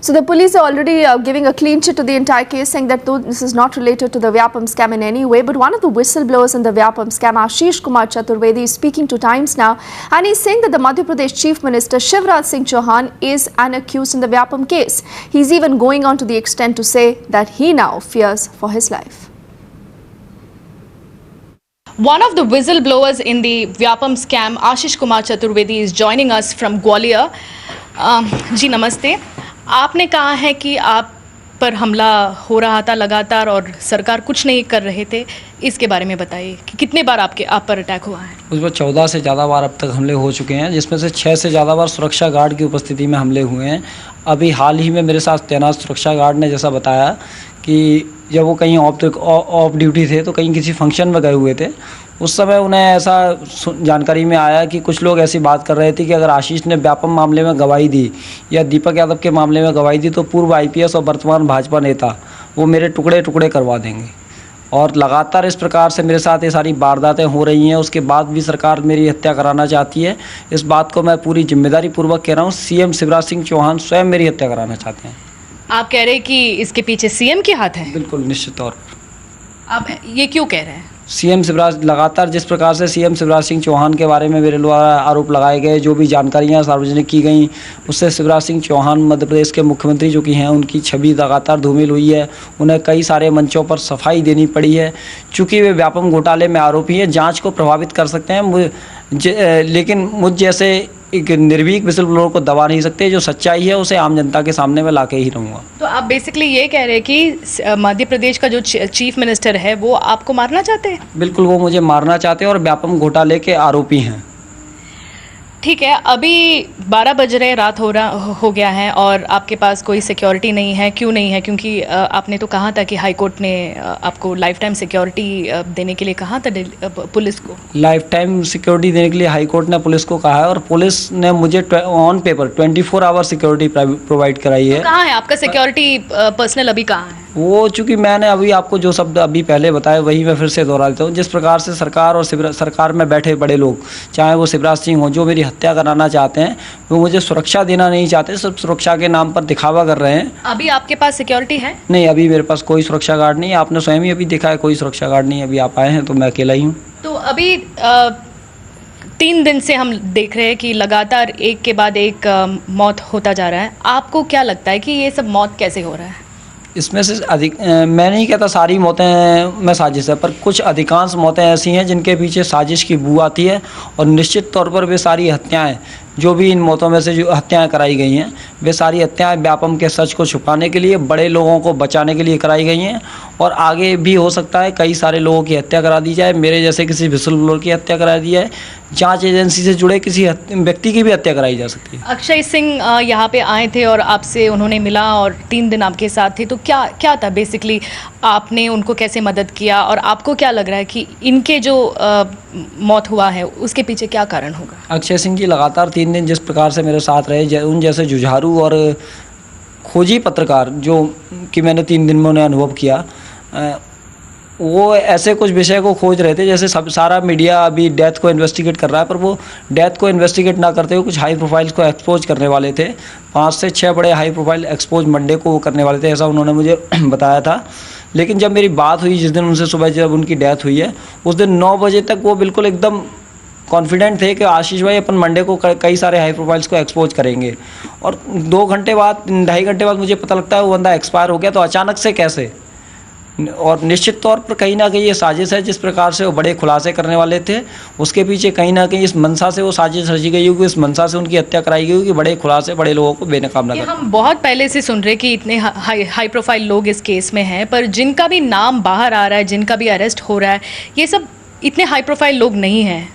So the police are already giving a clean chit to the entire case, saying that though this is not related to the Vyapam scam in any way, but one of the whistleblowers in the Vyapam scam, Ashish Kumar Chaturvedi, is speaking to Times Now, and he's saying that the Madhya Pradesh Chief Minister Shivraj Singh Chauhan is an accused in the Vyapam case. He's even going on to the extent to say that he now fears for his life. One of the whistleblowers in the Vyapam scam, Ashish Kumar Chaturvedi, is joining us from Gwalior. जी नमस्ते। आपने कहा है कि आप पर हमला हो रहा था लगातार और सरकार कुछ नहीं कर रहे थे, इसके बारे में बताइए कि कितने बार आप पर अटैक हुआ है? उस पर 14 से ज़्यादा बार अब तक हमले हो चुके हैं, जिसमें से 6 से ज़्यादा बार सुरक्षा गार्ड की उपस्थिति में हमले हुए हैं। अभी हाल ही में मेरे साथ तैनात सुरक्षा गार्ड ने जैसा बताया कि जब वो कहीं ऑफ ड्यूटी थे तो कहीं किसी फंक्शन में गए हुए थे, उस समय उन्हें ऐसा जानकारी में आया कि कुछ लोग ऐसी बात कर रहे थे कि अगर आशीष ने व्यापम मामले में गवाही दी या दीपक यादव के मामले में गवाही दी तो पूर्व IPS और वर्तमान भाजपा नेता वो मेरे टुकड़े टुकड़े करवा देंगे। और लगातार इस प्रकार से मेरे साथ ये सारी वारदातें हो रही हैं। उसके बाद भी सरकार मेरी हत्या कराना चाहती है। इस बात को मैं पूरी जिम्मेदारी पूर्वक कह रहा हूँ। CM शिवराज सिंह चौहान स्वयं मेरी हत्या कराना चाहते हैं। आप कह रहे हैं कि इसके पीछे CM के हाथ है? बिल्कुल, निश्चित तौर पर। आप ये क्यों कह रहे हैं? CM शिवराज लगातार जिस प्रकार से CM शिवराज सिंह चौहान के बारे में मेरे द्वारा आरोप लगाए गए, जो भी जानकारियां सार्वजनिक की गई, उससे शिवराज सिंह चौहान मध्य प्रदेश के मुख्यमंत्री जो कि हैं उनकी छवि लगातार धूमिल हुई है। उन्हें कई सारे मंचों पर सफाई देनी पड़ी है। चूँकि वे व्यापम घोटाले में आरोपी हैं, जाँच को प्रभावित कर सकते हैं, लेकिन मुझ जैसे एक निर्भीक विसल ब्लोअर को दबा नहीं सकते। जो सच्चाई है उसे आम जनता के सामने मैं लाके ही रहूँगा। तो आप बेसिकली ये कह रहे हैं कि मध्य प्रदेश का जो चीफ मिनिस्टर है वो आपको मारना चाहते हैं? बिल्कुल, वो मुझे मारना चाहते हैं और व्यापम घोटाले के आरोपी हैं। ठीक है, अभी 12 बज रहे, रात हो गया है और आपके पास कोई सिक्योरिटी नहीं है। क्यों नहीं है? क्योंकि आपने तो कहा था कि हाई कोर्ट ने आपको लाइफ टाइम सिक्योरिटी देने के लिए कहा था पुलिस को। लाइफ टाइम सिक्योरिटी देने के लिए हाई कोर्ट ने पुलिस को कहा है और पुलिस ने मुझे on paper 24 hour security provide कराई है। तो कहाँ है आपका सिक्योरिटी पर्सनल? अभी कहाँ है वो? चूँकि मैंने अभी आपको जो शब्द अभी पहले बताए वही मैं फिर से दोहरा देता हूँ। जिस प्रकार से सरकार और सरकार में बैठे बड़े लोग, चाहे वो शिवराज सिंह हो, जो मेरी हत्या कराना चाहते हैं, वो मुझे सुरक्षा देना नहीं चाहते, सिर्फ सुरक्षा के नाम पर दिखावा कर रहे हैं। अभी आपके पास सिक्योरिटी है? नहीं, अभी मेरे पास कोई सुरक्षा गार्ड नहीं है। आपने स्वयं ही अभी देखा है, कोई सुरक्षा गार्ड नहीं है। अभी आप आए हैं तो मैं अकेला ही हूँ। तो अभी 3 दिन से हम देख रहे हैं कि लगातार एक के बाद एक मौत होता जा रहा है। आपको क्या लगता है कि ये सब मौत कैसे हो रहा है? इसमें से मैं नहीं कहता सारी मौतें में साजिश है, पर कुछ अधिकांश मौतें ऐसी हैं जिनके पीछे साजिश की बू आती है और निश्चित तौर पर वे सारी हत्याएं, जो भी इन मौतों में से जो हत्याएं कराई गई हैं, वे सारी हत्याएं व्यापम के सच को छुपाने के लिए, बड़े लोगों को बचाने के लिए कराई गई हैं। और आगे भी हो सकता है कई सारे लोगों की हत्या करा दी जाए, मेरे जैसे किसी विसल ब्लोअर की हत्या करा दी जाए, जांच एजेंसी से जुड़े किसी व्यक्ति की भी हत्या कराई जा सकती है। अक्षय सिंह यहाँ पे आए थे और आपसे उन्होंने मिला और 3 दिन आपके साथ थे, तो क्या था बेसिकली? आपने उनको कैसे मदद किया और आपको क्या लग रहा है कि इनके जो मौत हुआ है उसके पीछे क्या कारण होगा? अक्षय सिंह जी लगातार 3 दिन जिस प्रकार से मेरे साथ रहे, उन जैसे जुझारू और खोजी पत्रकार जो कि मैंने 3 दिन में उन्हें अनुभव किया, वो ऐसे कुछ विषय को खोज रहे थे जैसे सारा मीडिया अभी डेथ को इन्वेस्टिगेट कर रहा है, पर वो डेथ को इन्वेस्टिगेट ना करते हुए कुछ हाई प्रोफाइल्स को एक्सपोज करने वाले थे। 5 से 6 बड़े हाई प्रोफाइल एक्सपोज मंडे को वो करने वाले थे, ऐसा उन्होंने मुझे बताया था। लेकिन जब मेरी बात हुई जिस दिन उनसे, सुबह जब उनकी डेथ हुई है, उस दिन 9 बजे तक वो बिल्कुल एकदम कॉन्फिडेंट थे कि आशीष भाई अपन मंडे को कई सारे हाई प्रोफाइल्स को एक्सपोज करेंगे। और 2 घंटे बाद, 2.5 घंटे बाद मुझे पता लगता है वो बंदा एक्सपायर हो गया। तो अचानक से कैसे? और निश्चित तौर पर कहीं ना कहीं ये साजिश है। जिस प्रकार से वो बड़े खुलासे करने वाले थे, उसके पीछे कहीं ना कहीं इस मंशा से वो साजिश रची गई होगी, इस मंशा से उनकी हत्या कराई गई होगी, बड़े खुलासे बड़े लोगों को बेनकाम ना करें। हम बहुत पहले से सुन रहे कि इतने हाई प्रोफाइल लोग इस केस में हैं, पर जिनका भी नाम बाहर आ रहा है, जिनका भी अरेस्ट हो रहा है, ये सब इतने हाई प्रोफाइल लोग नहीं हैं।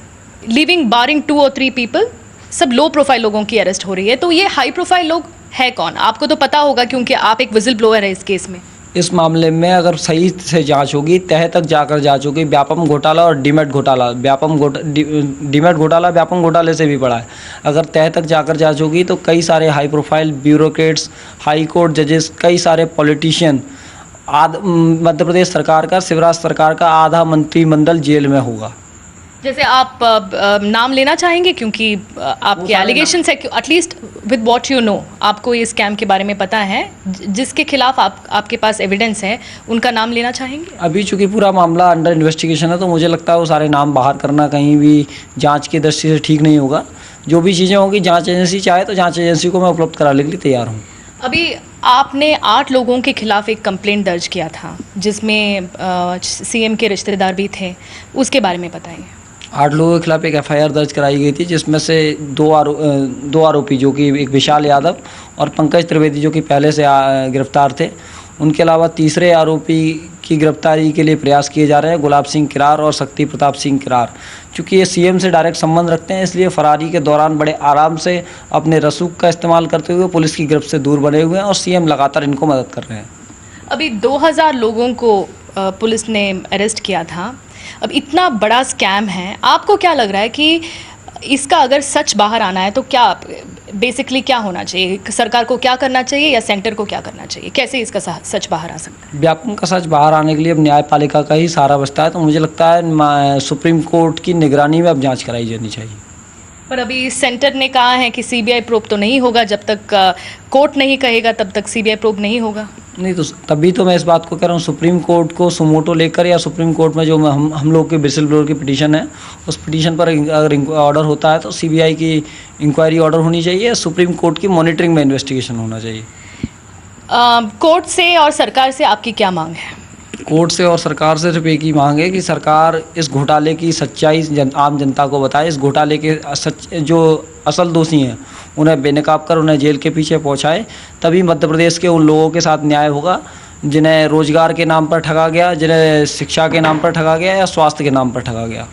लिविंग बारिंग 2 और 3 पीपल, सब लो प्रोफाइल लोगों की अरेस्ट हो रही है। तो ये हाई प्रोफाइल लोग है कौन? आपको तो पता होगा क्योंकि आप एक विजिल ब्लोअर है इस केस में। इस मामले में अगर सही से जांच होगी, तह तक जाकर जांच होगी, व्यापम घोटाला और डीमेट घोटाला, डीमेट घोटाला व्यापम घोटाले से भी बड़ा है। अगर तह तक जाकर जांच होगी तो कई सारे high profile bureaucrats, high court जजेस, कई सारे पॉलिटिशियन, मध्य प्रदेश सरकार का, शिवराज सरकार का आधा मंत्रिमंडल जेल में होगा। जैसे आप नाम लेना चाहेंगे क्योंकि आपके एलिगेशंस है कि at least with what you know आपको ये स्कैम के बारे में पता है, जिसके खिलाफ आपके पास एविडेंस है, उनका नाम लेना चाहेंगे? अभी चूंकि पूरा मामला अंडर इन्वेस्टिगेशन है तो मुझे लगता है वो सारे नाम बाहर करना कहीं भी जांच की दृष्टि से ठीक नहीं होगा। जो भी चीज़ें होंगी जांच एजेंसी चाहे तो जांच एजेंसी को मैं उपलब्ध कराने के लिए तैयार हूँ। अभी आपने 8 लोगों के खिलाफ एक कंप्लेंट दर्ज किया था जिसमें सीएम के रिश्तेदार भी थे, उसके बारे में बताइए। 8 लोगों के खिलाफ एक एफआईआर दर्ज कराई गई थी जिसमें से दो आरोपी जो कि एक विशाल यादव और पंकज त्रिवेदी जो कि पहले से गिरफ्तार थे, उनके अलावा तीसरे आरोपी की गिरफ्तारी के लिए प्रयास किए जा रहे हैं, गुलाब सिंह किरार और शक्ति प्रताप सिंह किरार। चूँकि ये सीएम से डायरेक्ट संबंध रखते हैं इसलिए फरारी के दौरान बड़े आराम से अपने रसूख का इस्तेमाल करते हुए पुलिस की गिरफ्त से दूर बने हुए हैं और सीएम लगातार इनको मदद कर रहे हैं। अभी 2000 लोगों को पुलिस ने अरेस्ट किया था। अब इतना बड़ा स्कैम है, आपको क्या लग रहा है कि इसका अगर सच बाहर आना है तो क्या बेसिकली क्या होना चाहिए? सरकार को क्या करना चाहिए या सेंटर को क्या करना चाहिए? कैसे इसका सच बाहर आ सकता है? व्यापम का सच बाहर आने के लिए अब न्यायपालिका का ही सहारा बचता है, तो मुझे लगता है सुप्रीम कोर्ट की निगरानी में अब जांच कराई जानी चाहिए। पर अभी सेंटर ने कहा है कि सीबीआई प्रोब तो नहीं होगा, जब तक कोर्ट नहीं कहेगा तब तक सीबीआई प्रोब नहीं होगा। नहीं तो तभी तो मैं इस बात को कह रहा हूँ, सुप्रीम कोर्ट को सुमोटो लेकर या सुप्रीम कोर्ट में जो हम लोग के विसल ब्लोअर की पिटीशन है उस पिटीशन पर अगर ऑर्डर होता है तो सीबीआई की इंक्वायरी ऑर्डर होनी चाहिए, सुप्रीम कोर्ट की मॉनिटरिंग में इन्वेस्टिगेशन होना चाहिए। कोर्ट से और सरकार से आपकी क्या मांग है? कोर्ट से और सरकार से सिर्फ एक ही मांग है कि सरकार इस घोटाले की सच्चाई आम जनता को बताए, इस घोटाले के जो असल दोषी हैं उन्हें बेनकाब कर उन्हें जेल के पीछे पहुंचाए, तभी मध्य प्रदेश के उन लोगों के साथ न्याय होगा जिन्हें रोजगार के नाम पर ठगा गया, जिन्हें शिक्षा के नाम पर ठगा गया या स्वास्थ्य के नाम पर ठगा गया।